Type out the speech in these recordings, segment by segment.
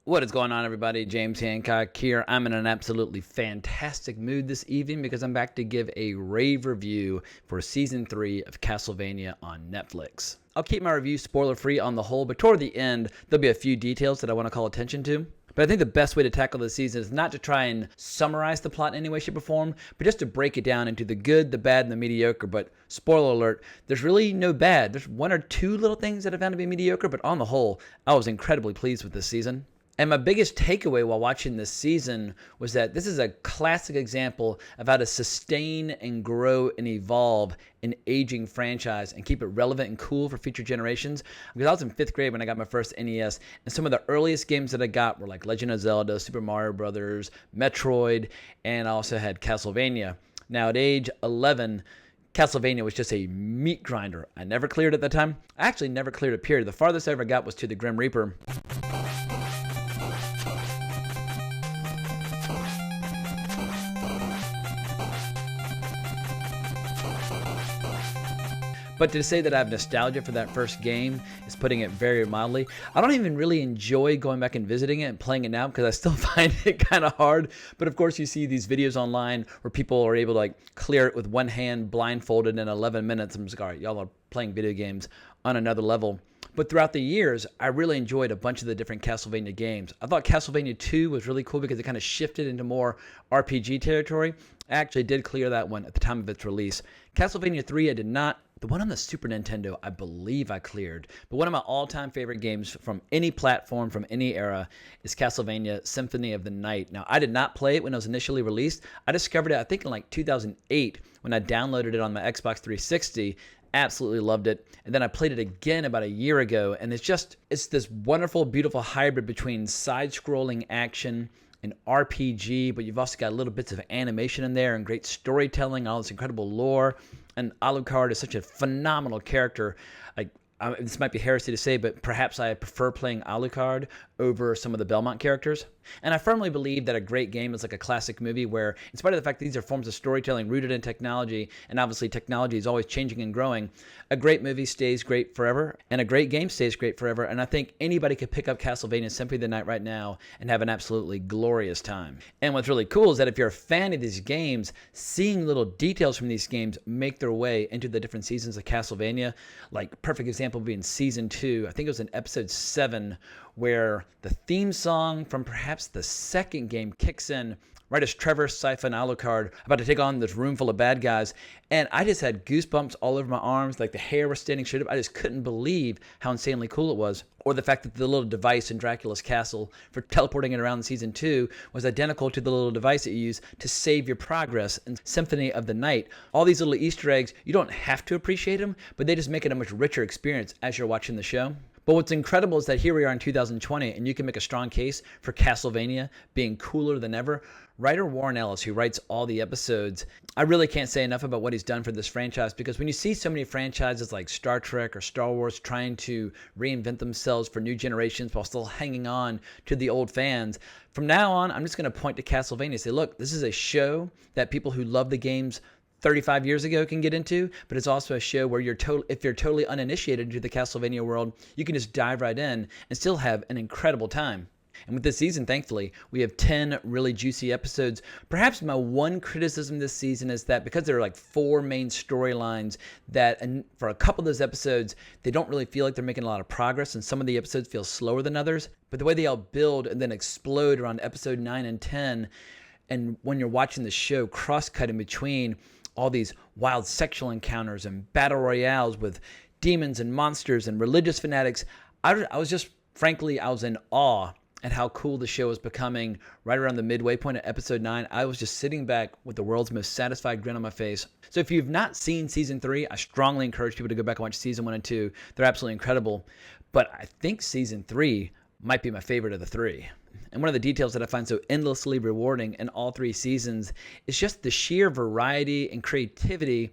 What is going on, everybody? James Hancock here. I'm in an absolutely fantastic mood this evening because I'm back to give a rave review for Season 3 of Castlevania on Netflix. I'll keep my review spoiler-free on the whole, but toward the end, there'll be a few details that I want to call attention to. But I think the best way to tackle this season is not to try and summarize the plot in any way, shape, or form, but just to break it down into the good, the bad, and the mediocre. But spoiler alert, there's really no bad. There's one or two little things that I found to be mediocre, but on the whole, I was incredibly pleased with this season. And my biggest takeaway while watching this season was that this is a classic example of how to sustain and grow and evolve an aging franchise and keep it relevant and cool for future generations. Because I was in 5th grade when I got my first NES, and some of the earliest games that I got were like Legend of Zelda, Super Mario Brothers, Metroid, and I also had Castlevania. Now at age 11, Castlevania was just a meat grinder. I never cleared it at the time. I actually never cleared it, period. The farthest I ever got was to the Grim Reaper. But to say that I have nostalgia for that first game is putting it very mildly. I don't even really enjoy going back and visiting it and playing it now because I still find it kind of hard. But of course, you see these videos online where people are able to like clear it with one hand blindfolded in 11 minutes. I'm just like, all right, y'all are playing video games on another level. But throughout the years, I really enjoyed a bunch of the different Castlevania games. I thought Castlevania 2 was really cool because it kind of shifted into more RPG territory. I actually did clear that one at the time of its release. Castlevania 3, I did not. The one on the Super Nintendo, I believe I cleared. But one of my all-time favorite games from any platform, from any era, is Castlevania Symphony of the Night. Now, I did not play it when it was initially released. I discovered it, I think, in like 2008 when I downloaded it on my Xbox 360. Absolutely loved it. And then I played it again about a year ago, and it's this wonderful, beautiful hybrid between side-scrolling action and RPG, but you've also got little bits of animation in there and great storytelling, all this incredible lore. And Alucard is such a phenomenal character. This might be heresy to say, but perhaps I prefer playing Alucard over some of the Belmont characters. And I firmly believe that a great game is like a classic movie where, in spite of the fact that these are forms of storytelling rooted in technology, and obviously technology is always changing and growing, a great movie stays great forever, and a great game stays great forever. And I think anybody could pick up Castlevania Symphony of the Night right now and have an absolutely glorious time. And what's really cool is that if you're a fan of these games, seeing little details from these games make their way into the different seasons of Castlevania, like perfect example being Season 2, I think it was in Episode 7, where the theme song from perhaps the second game kicks in right as Trevor, Sypha, and Alucard about to take on this room full of bad guys. And I just had goosebumps all over my arms, like the hair was standing straight up. I just couldn't believe how insanely cool it was. Or the fact that the little device in Dracula's castle for teleporting it around in Season 2 was identical to the little device that you use to save your progress in Symphony of the Night. All these little Easter eggs, you don't have to appreciate them, but they just make it a much richer experience as you're watching the show. But what's incredible is that here we are in 2020, and you can make a strong case for Castlevania being cooler than ever. Writer Warren Ellis, who writes all the episodes, I really can't say enough about what he's done for this franchise, because when you see so many franchises like Star Trek or Star Wars trying to reinvent themselves for new generations while still hanging on to the old fans, from now on, I'm just going to point to Castlevania and say, look, this is a show that people who love the games 35 years ago can get into, but it's also a show where if you're totally uninitiated into the Castlevania world, you can just dive right in and still have an incredible time. And with this season, thankfully, we have 10 really juicy episodes. Perhaps my one criticism this season is that because there are like 4 main storylines, that and for a couple of those episodes, they don't really feel like they're making a lot of progress, and some of the episodes feel slower than others. But the way they all build and then explode around episode 9 and 10, and when you're watching the show cross-cut in between all these wild sexual encounters and battle royales with demons and monsters and religious fanatics, I was in awe at how cool the show was becoming right around the midway point of episode 9. I was just sitting back with the world's most satisfied grin on my face. So if you've not seen Season 3, I strongly encourage people to go back and watch Season 1 and 2. They're absolutely incredible. But I think Season 3 might be my favorite of the 3. And one of the details that I find so endlessly rewarding in all 3 seasons is just the sheer variety and creativity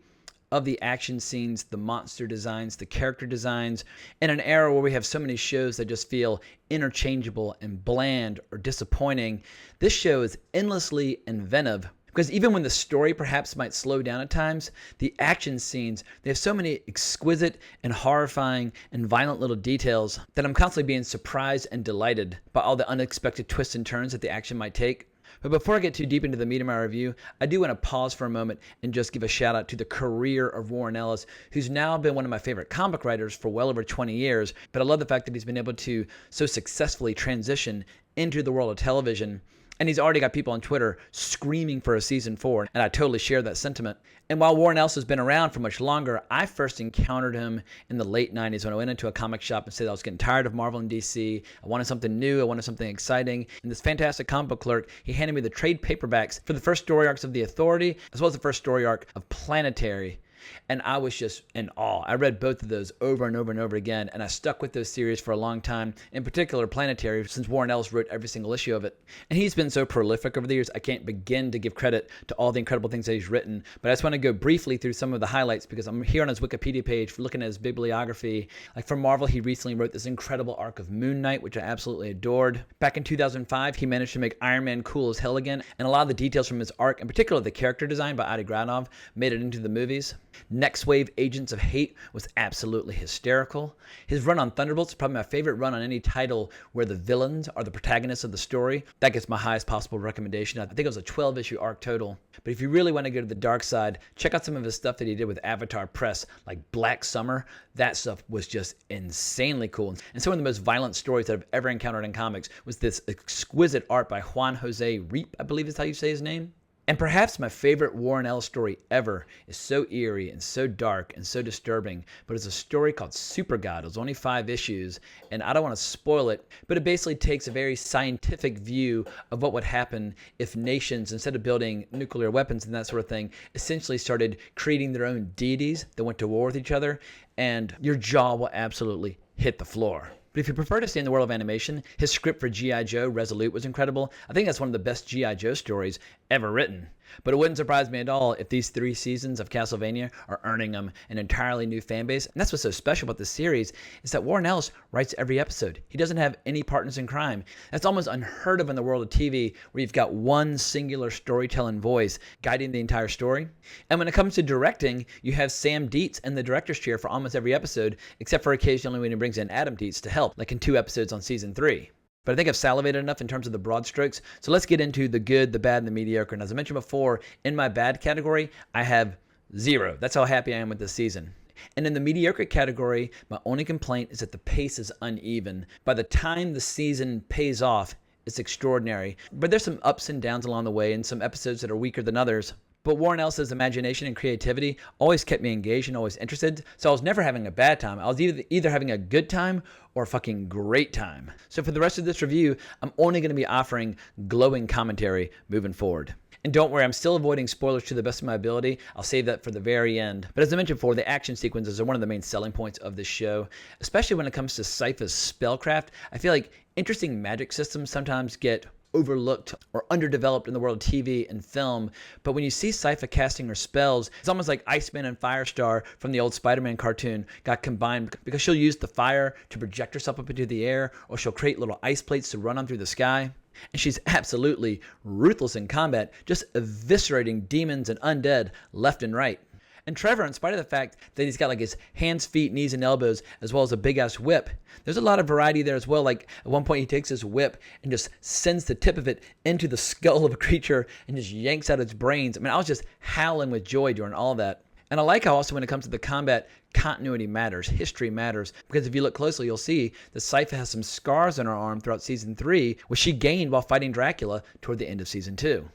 of the action scenes, the monster designs, the character designs. In an era where we have so many shows that just feel interchangeable and bland or disappointing, this show is endlessly inventive, Because even when the story perhaps might slow down at times, the action scenes, they have so many exquisite and horrifying and violent little details that I'm constantly being surprised and delighted by all the unexpected twists and turns that the action might take. But before I get too deep into the meat of my review, I do want to pause for a moment and just give a shout out to the career of Warren Ellis, who's now been one of my favorite comic writers for well over 20 years. But I love the fact that he's been able to so successfully transition into the world of television. And he's already got people on Twitter screaming for a season 4, and I totally share that sentiment. And while Warren Ellis has been around for much longer, I first encountered him in the late 90s when I went into a comic shop and said I was getting tired of Marvel and DC. I wanted something new, I wanted something exciting. And this fantastic comic book clerk, he handed me the trade paperbacks for the first story arcs of The Authority, as well as the first story arc of Planetary. And I was just in awe. I read both of those over and over and over again, and I stuck with those series for a long time, in particular Planetary, since Warren Ellis wrote every single issue of it. And he's been so prolific over the years, I can't begin to give credit to all the incredible things that he's written. But I just want to go briefly through some of the highlights, because I'm here on his Wikipedia page looking at his bibliography. Like for Marvel, he recently wrote this incredible arc of Moon Knight, which I absolutely adored. Back in 2005, he managed to make Iron Man cool as hell again, and a lot of the details from his arc, in particular the character design by Adi Granov, made it into the movies. Next Wave Agents of Hate was absolutely hysterical. His run on Thunderbolts is probably my favorite run on any title where the villains are the protagonists of the story. That gets my highest possible recommendation. I think it was a 12-issue arc total. But if you really want to go to the dark side, check out some of his stuff that he did with Avatar Press, like Black Summer. That stuff was just insanely cool. And some of the most violent stories that I've ever encountered in comics was this exquisite art by Juan Jose Reap, I believe is how you say his name. And perhaps my favorite Warren Ellis story ever is so eerie and so dark and so disturbing, but it's a story called Super God. It was only 5 issues, and I don't want to spoil it, but it basically takes a very scientific view of what would happen if nations, instead of building nuclear weapons and that sort of thing, essentially started creating their own deities that went to war with each other, and your jaw will absolutely hit the floor. But if you prefer to stay in the world of animation, his script for G.I. Joe Resolute was incredible. I think that's one of the best G.I. Joe stories ever written. But it wouldn't surprise me at all if these 3 seasons of Castlevania are earning them an entirely new fan base. And that's what's so special about this series, is that Warren Ellis writes every episode. He doesn't have any partners in crime. That's almost unheard of in the world of TV, where you've got one singular storytelling voice guiding the entire story. And when it comes to directing, you have Sam Dietz in the director's chair for almost every episode, except for occasionally when he brings in Adam Dietz to help, like in 2 episodes on season 3. But I think I've salivated enough in terms of the broad strokes. So let's get into the good, the bad, and the mediocre. And as I mentioned before, in my bad category, I have 0. That's how happy I am with this season. And in the mediocre category, my only complaint is that the pace is uneven. By the time the season pays off, it's extraordinary. But there's some ups and downs along the way, and some episodes that are weaker than others. But Warren Ellis' imagination and creativity always kept me engaged and always interested, so I was never having a bad time. I was either having a good time or a fucking great time. So for the rest of this review, I'm only going to be offering glowing commentary moving forward. And don't worry, I'm still avoiding spoilers to the best of my ability. I'll save that for the very end. But as I mentioned before, the action sequences are one of the main selling points of this show, especially when it comes to Sypha's spellcraft. I feel like interesting magic systems sometimes get overlooked or underdeveloped in the world of TV and film, but when you see Sypha casting her spells, it's almost like Iceman and Firestar from the old Spider-Man cartoon got combined, because she'll use the fire to project herself up into the air, or she'll create little ice plates to run on through the sky. And she's absolutely ruthless in combat, just eviscerating demons and undead left and right. And Trevor, in spite of the fact that he's got like his hands, feet, knees, and elbows, as well as a big-ass whip, there's a lot of variety there as well. Like at one point he takes his whip and just sends the tip of it into the skull of a creature and just yanks out its brains. I mean, I was just howling with joy during all that. And I like how also when it comes to the combat, continuity matters, history matters, because if you look closely, you'll see that Sypha has some scars on her arm throughout Season 3, which she gained while fighting Dracula toward the end of Season 2.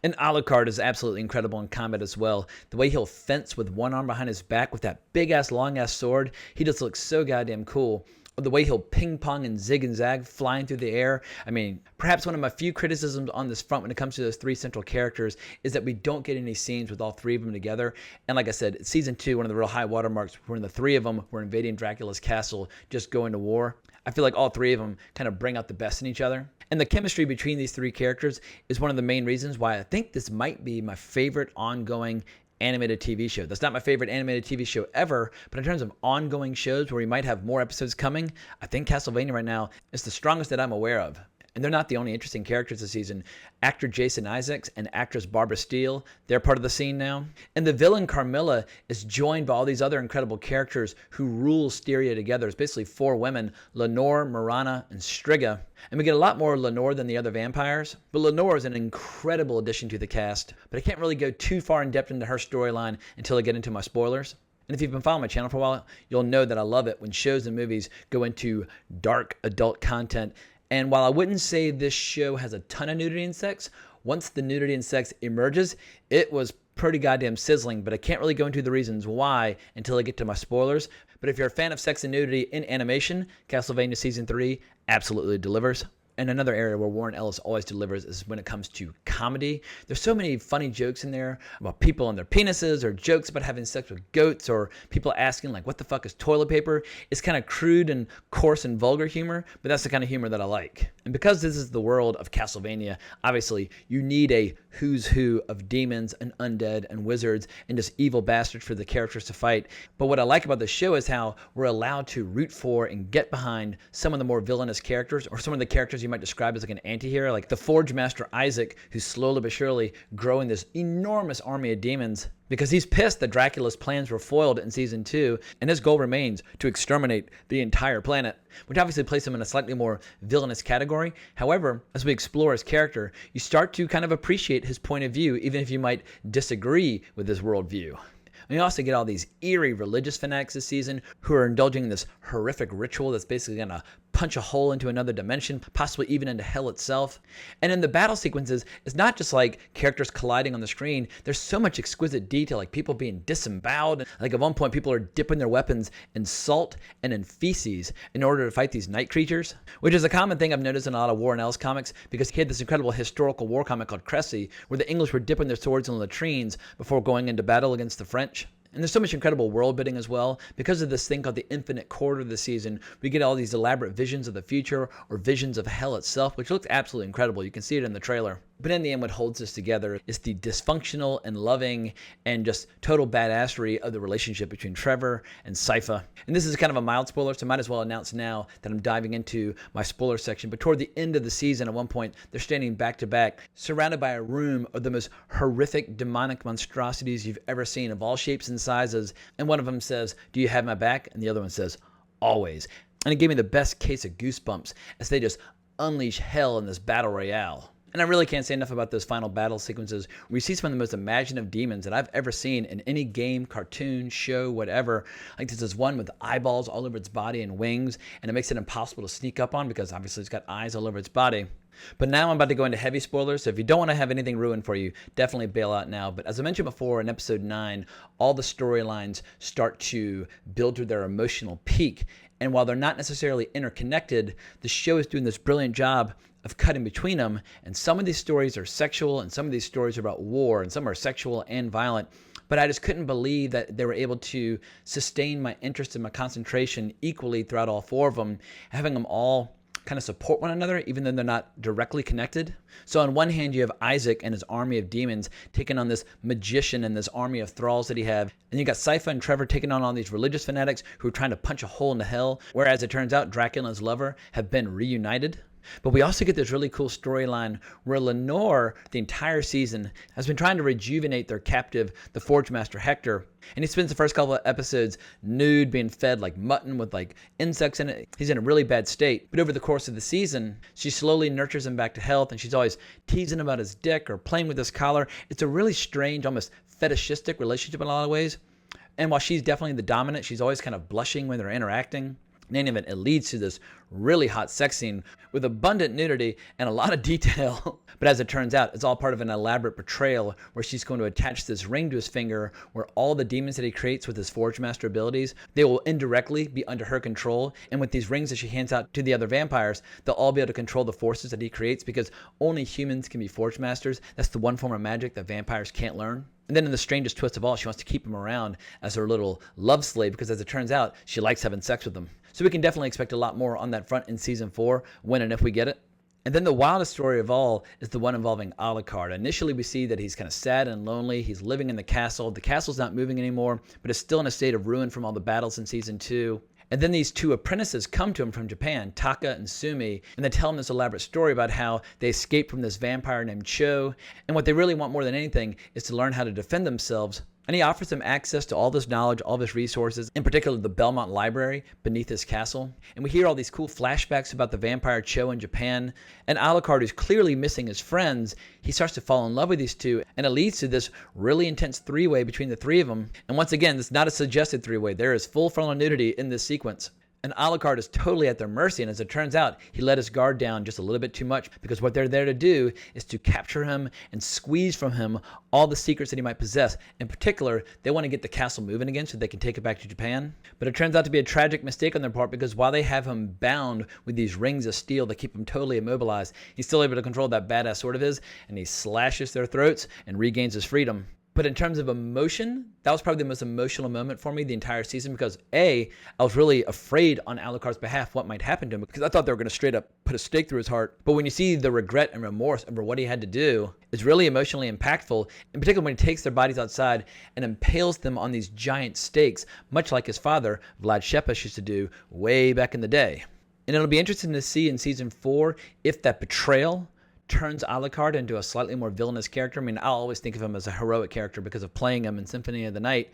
And Alucard is absolutely incredible in combat as well. The way he'll fence with one arm behind his back with that big-ass, long-ass sword, he just looks so goddamn cool. Or the way he'll ping-pong and zig and zag flying through the air. I mean, perhaps one of my few criticisms on this front when it comes to those 3 central characters is that we don't get any scenes with all 3 of them together. And like I said, Season 2, one of the real high watermarks, when the 3 of them were invading Dracula's castle, just going to war. I feel like all 3 of them kind of bring out the best in each other. And the chemistry between these 3 characters is one of the main reasons why I think this might be my favorite ongoing animated TV show. That's not my favorite animated TV show ever, but in terms of ongoing shows where we might have more episodes coming, I think Castlevania right now is the strongest that I'm aware of. And they're not the only interesting characters this season. Actor Jason Isaacs and actress Barbara Steele, they're part of the scene now. And the villain Carmilla is joined by all these other incredible characters who rule Styria together. It's basically 4 women, Lenore, Marana, and Striga. And we get a lot more Lenore than the other vampires. But Lenore is an incredible addition to the cast. But I can't really go too far in depth into her storyline until I get into my spoilers. And if you've been following my channel for a while, you'll know that I love it when shows and movies go into dark adult content. And while I wouldn't say this show has a ton of nudity and sex, once the nudity and sex emerges, it was pretty goddamn sizzling, but I can't really go into the reasons why until I get to my spoilers. But if you're a fan of sex and nudity in animation, Castlevania Season 3 absolutely delivers. And another area where Warren Ellis always delivers is when it comes to comedy. There's so many funny jokes in there about people and their penises, or jokes about having sex with goats, or people asking like, what the fuck is toilet paper? It's kind of crude and coarse and vulgar humor, but that's the kind of humor that I like. And because this is the world of Castlevania, obviously you need a who's who of demons and undead and wizards and just evil bastards for the characters to fight. But what I like about the show is how we're allowed to root for and get behind some of the more villainous characters, or some of the characters you might describe as like an anti-hero, like the Forge Master Isaac, who's slowly but surely growing this enormous army of demons because he's pissed that Dracula's plans were foiled in Season 2, and his goal remains to exterminate the entire planet, which obviously places him in a slightly more villainous category. However, as we explore his character, you start to kind of appreciate his point of view, even if you might disagree with his worldview. And you also get all these eerie religious fanatics this season who are indulging in this horrific ritual that's basically going to punch a hole into another dimension, possibly even into hell itself. And in the battle sequences, it's not just like characters colliding on the screen. There's so much exquisite detail, like people being disemboweled. Like at one point, people are dipping their weapons in salt and in feces in order to fight these night creatures, which is a common thing I've noticed in a lot of Warren Ellis comics, because he had this incredible historical war comic called Cressy, where the English were dipping their swords in latrines before going into battle against the French. And there's so much incredible world building as well. Because of this thing called the Infinite Quarter this season, we get all these elaborate visions of the future, or visions of hell itself, which looks absolutely incredible. You can see it in the trailer. But in the end, what holds this together is the dysfunctional and loving and just total badassery of the relationship between Trevor and Sypha. And this is kind of a mild spoiler, so I might as well announce now that I'm diving into my spoiler section. But toward the end of the season, at one point, they're standing back to back, surrounded by a room of the most horrific demonic monstrosities you've ever seen, of all shapes and sizes. And one of them says, "Do you have my back?" And the other one says, "Always." And it gave me the best case of goosebumps as they just unleash hell in this battle royale. And I really can't say enough about those final battle sequences where you see some of the most imaginative demons that I've ever seen in any game, cartoon, show, whatever. Like there's this one with eyeballs all over its body and wings, and it makes it impossible to sneak up on because obviously it's got eyes all over its body. But now I'm about to go into heavy spoilers, so if you don't want to have anything ruined for you, definitely bail out now. But as I mentioned before in episode 9, all the storylines start to build to their emotional peak. And while they're not necessarily interconnected, the show is doing this brilliant job of cutting between them. And some of these stories are sexual, and some of these stories are about war, and some are sexual and violent. But I just couldn't believe that they were able to sustain my interest and my concentration equally throughout all 4 of them, having them all kind of support one another, even though they're not directly connected. So on one hand, you have Isaac and his army of demons taking on this magician and this army of thralls that he have. And you got Sypha and Trevor taking on all these religious fanatics who are trying to punch a hole into hell. Whereas it turns out Dracula and his lover have been reunited. But we also get this really cool storyline where Lenore, the entire season, has been trying to rejuvenate their captive, the Forge Master Hector. And he spends the first couple of episodes nude, being fed like mutton with like insects in it. He's in a really bad state. But over the course of the season, she slowly nurtures him back to health, and she's always teasing about his dick or playing with his collar. It's a really strange, almost fetishistic relationship in a lot of ways. And while she's definitely the dominant, she's always kind of blushing when they're interacting. In any event, it leads to this really hot sex scene with abundant nudity and a lot of detail. But as it turns out, it's all part of an elaborate betrayal where she's going to attach this ring to his finger where all the demons that he creates with his Forge Master abilities, they will indirectly be under her control. And with these rings that she hands out to the other vampires, they'll all be able to control the forces that he creates, because only humans can be Forge Masters. That's the one form of magic that vampires can't learn. And then in the strangest twist of all, she wants to keep him around as her little love slave, because as it turns out, she likes having sex with him. So we can definitely expect a lot more on that front in Season 4, when and if we get it. And then the wildest story of all is the one involving Alucard. Initially, we see that he's kind of sad and lonely. He's living in the castle. The castle's not moving anymore, but it's still in a state of ruin from all the battles in Season 2. And then these two apprentices come to him from Japan, Taka and Sumi, and they tell him this elaborate story about how they escaped from this vampire named Cho, and what they really want more than anything is to learn how to defend themselves. And he offers them access to all this knowledge, all this resources, in particular the Belmont Library beneath his castle. And we hear all these cool flashbacks about the vampire Cho in Japan. And Alucard, who's clearly missing his friends, he starts to fall in love with these two, and it leads to this really intense three-way between the three of them. And once again, this is not a suggested three-way. There is full frontal nudity in this sequence. And Alucard is totally at their mercy, and as it turns out, he let his guard down just a little bit too much, because what they're there to do is to capture him and squeeze from him all the secrets that he might possess. In particular, they want to get the castle moving again so they can take it back to Japan. But it turns out to be a tragic mistake on their part, because while they have him bound with these rings of steel that keep him totally immobilized, he's still able to control that badass sword of his, and he slashes their throats and regains his freedom. But in terms of emotion, that was probably the most emotional moment for me the entire season, because I was really afraid on Alucard's behalf what might happen to him, because I thought they were going to straight up put a stake through his heart. But when you see the regret and remorse over what he had to do, it's really emotionally impactful, in particular when he takes their bodies outside and impales them on these giant stakes, much like his father, Vlad Shepes, used to do way back in the day. And it'll be interesting to see in Season 4 if that betrayal turns Alucard into a slightly more villainous character. I mean, I'll always think of him as a heroic character because of playing him in Symphony of the Night,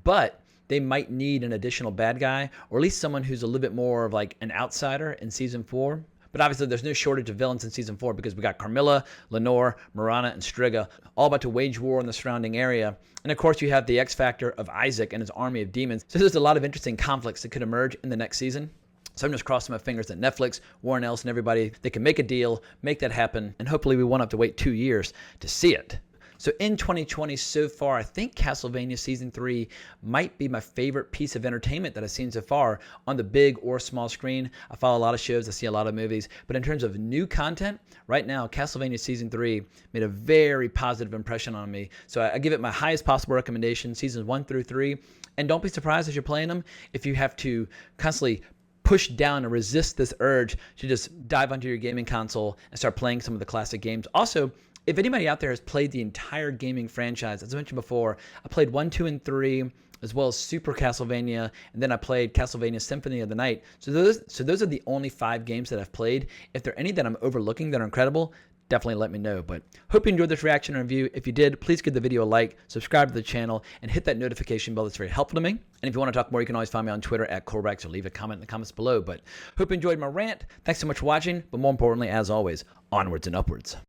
but they might need an additional bad guy, or at least someone who's a little bit more of like an outsider in Season 4. But obviously, there's no shortage of villains in Season 4, because we got Carmilla, Lenore, Marana, and Striga all about to wage war in the surrounding area. And of course, you have the X factor of Isaac and his army of demons. So there's a lot of interesting conflicts that could emerge in the next season. So I'm just crossing my fingers that Netflix, Warren Ellis, and everybody, they can make a deal, make that happen, and hopefully we won't have to wait 2 years to see it. So in 2020 so far, I think Castlevania Season 3 might be my favorite piece of entertainment that I've seen so far on the big or small screen. I follow a lot of shows, I see a lot of movies, but in terms of new content, right now, Castlevania Season 3 made a very positive impression on me. So I give it my highest possible recommendation, Seasons 1 through 3, and don't be surprised as you're playing them if you have to constantly push down and resist this urge to just dive onto your gaming console and start playing some of the classic games. Also, if anybody out there has played the entire gaming franchise, as I mentioned before, I played 1, 2, and 3, as well as Super Castlevania, and then I played Castlevania Symphony of the Night. So those are the only 5 games that I've played. If there are any that I'm overlooking that are incredible, definitely let me know. But hope you enjoyed this reaction and review. If you did, please give the video a like, subscribe to the channel, and hit that notification bell. That's very helpful to me. And if you want to talk more, you can always find me on Twitter at Corbax, or leave a comment in the comments below. But hope you enjoyed my rant. Thanks so much for watching. But more importantly, as always, onwards and upwards.